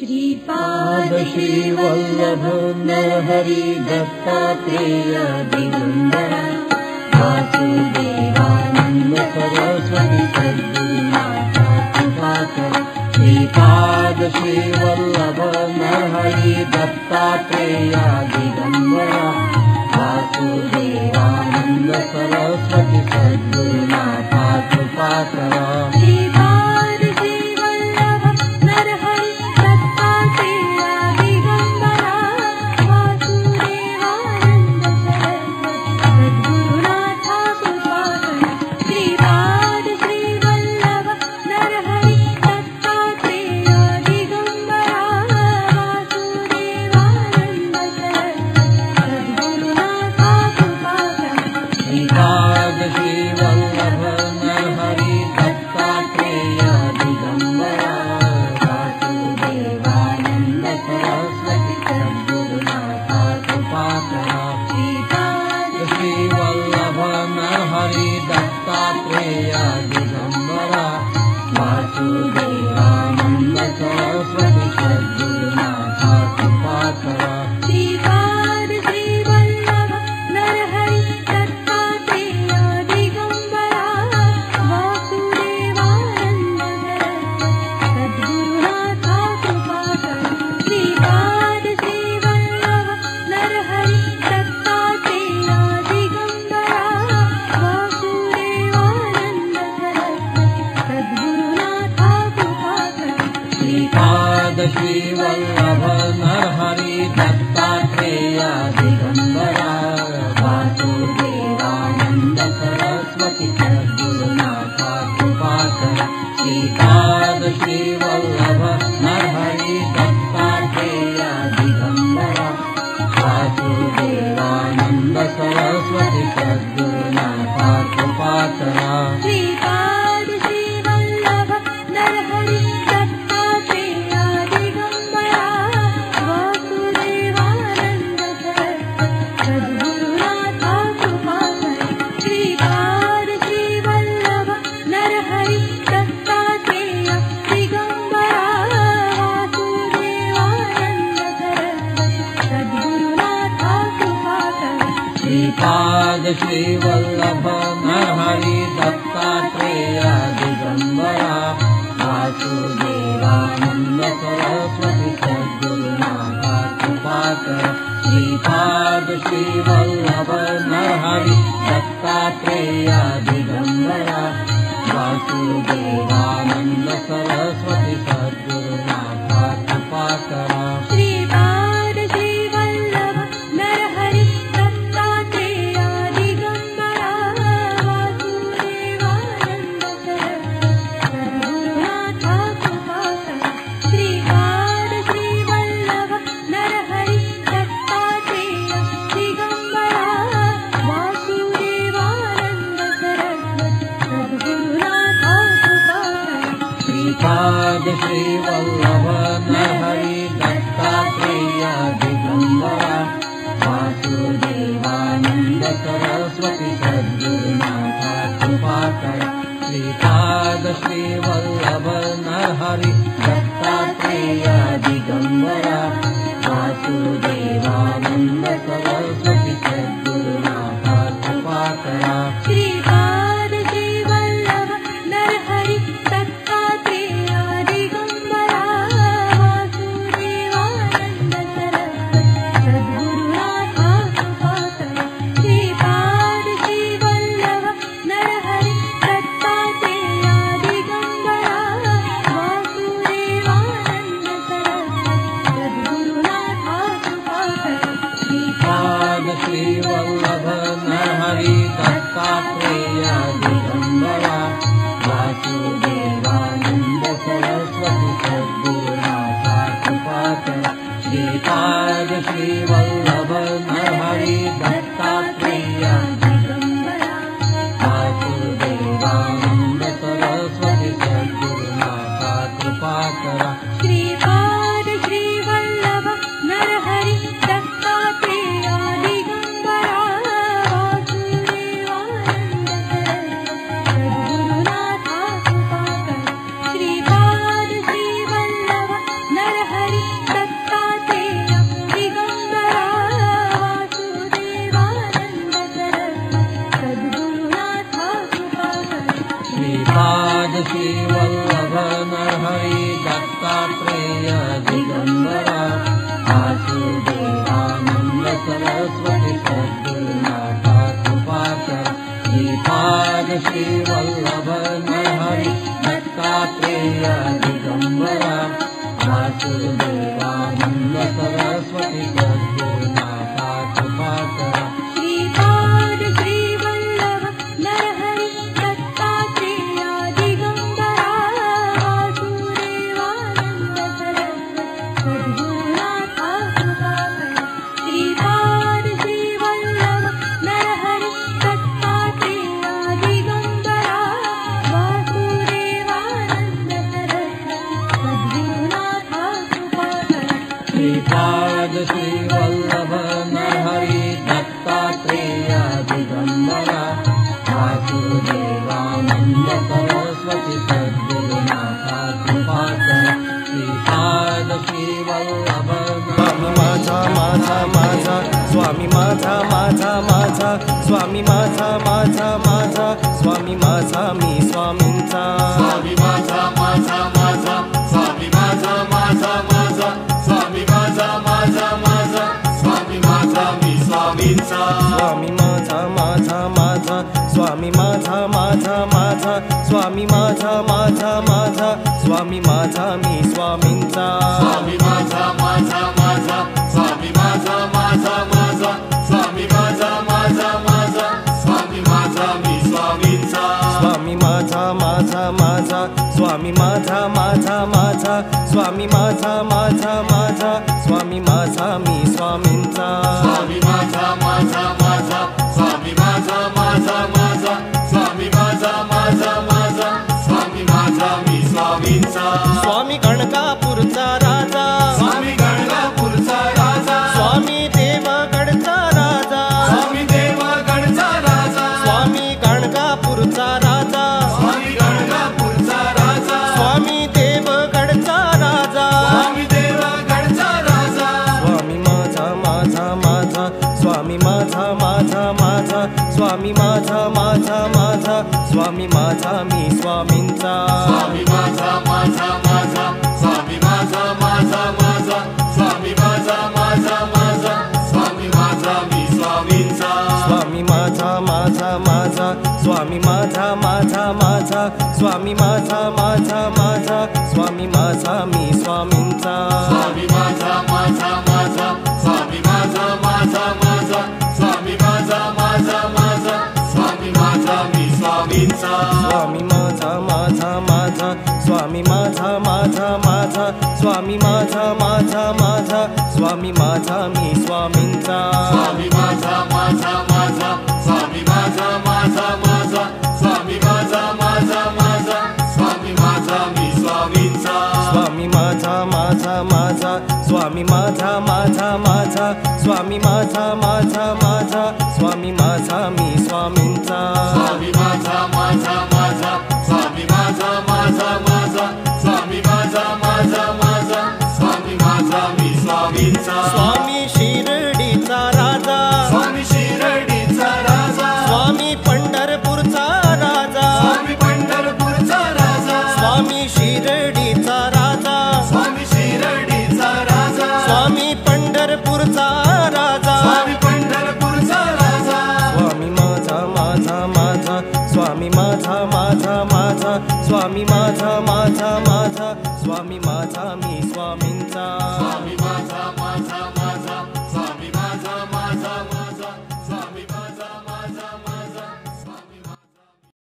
श्रीपाद श्रीवल्लभ नरहरि दत्तात्रेय दिगंबर वासुदेवानंद सरस्वती सद्गुरुनाथ कृपाकर श्रीपाद श्रीवल्लभ नरहरि दत्तात्रेय दिगंबर वासुदेवानंद सरस्वती सद्गुरुनाथ कृपाकर हरि दत्तात्रेय दिगंबरा वासुदेवानंद सरस्वती सद्गुरुनाथा कृपाकर श्रीपाद श्री वल्लभ नरहरि दत्तात्रेय दिगंबरा वासुदेवानंद सरस्वती सद्गुरुनाथा कृपाकर श्रीपाद श्री वल्लभ नरहरि दत्तात्रेय दिगंबरा वासुदेवानंद सरस्वती सद्गुरुनाथा कृपाकर श्रीपाद श्री वल्लभ नरहरि दत्तात्रेय दिगंबरा वासुदेवानंद सरस्वती सद्गुरुनाथा कृपाकर श्रीपाद श्री वल्लभ नरहरि दत्तात्रेय दिगंबरा वासुदेवानंद सरस्वती सद्गुरुनाथा कृपाकर श्रीपाद श्री वल्लभ स्वामी माझा माझा स्वामी माझा माझा स्वामी माझा मी स्वामींचा स्वामी माझा स्वामी माझा स्वामी माझा स्वामी माझा मी स्वामींचा स्वामी माझा स्वामी माझा स्वामी माझा स्वामी माझा मी स्वामींचा स्वामी माझा स्वामी माझा स्वामी माझा स्वामी माझा मी स्वामींचा स्वामी माझा स्वामी माझा स्वामी माझा स्वामी माझा मी स्वामींचा स्वामी माझा स्वामी माझा स्वामी माझा स्वामी माझा मी स्वामींचा स्वामी गणगापूरचा राजा स्वामी गणगापूरचा राजा स्वामी देवगडचा राजा स्वामी देवगडचा राजा स्वामी गणगापूरचा राजा स्वामी गणगापूरचा राजा स्वामी देवगडचा राजा स्वामी देवगडचा राजा स्वामी माझा स्वामी माझा स्वामी माझा स्वामी माझा मी स्वामींचा स्वामी माझा स्वामी माझा स्वामी माझा स्वामी माझा मी स्वामींचा स्वामी माझा स्वामी माझा स्वामी माझा स्वामी माझा मी स्वामींचा स्वामी माझा स्वामी माझा स्वामी माझा स्वामी माझा मी स्वामींचा स्वामी माझा स्वामी माझा स्वामी माझा स्वामी माझा मी स्वामींचा स्वामी माझा स्वामी माझा स्वामी माझा स्वामी माझा मी स्वामींचा स्वामी माझा स्वामी माझा स्वामी माझा स्वामी माझा मी स्वामींचा स्वामी माझा स्वामी माझा स्वामी माझा स्वामी माझा मी स्वामींचा स्वामी शिर्डीचा राजा स्वामी शिर्डीचा राजा स्वामी पंढरपूरचा राजा स्वामी पंढरपूरचा राजा स्वामी शिर्डीचा राजा स्वामी शिर्डीचा राजा स्वामी पंढरपूरचा राजा स्वामी पंढरपूरचा राजा स्वामी माझा स्वामी माझा स्वामी माझा स्वामी माझा मी स्वामींचा स्वामी माझा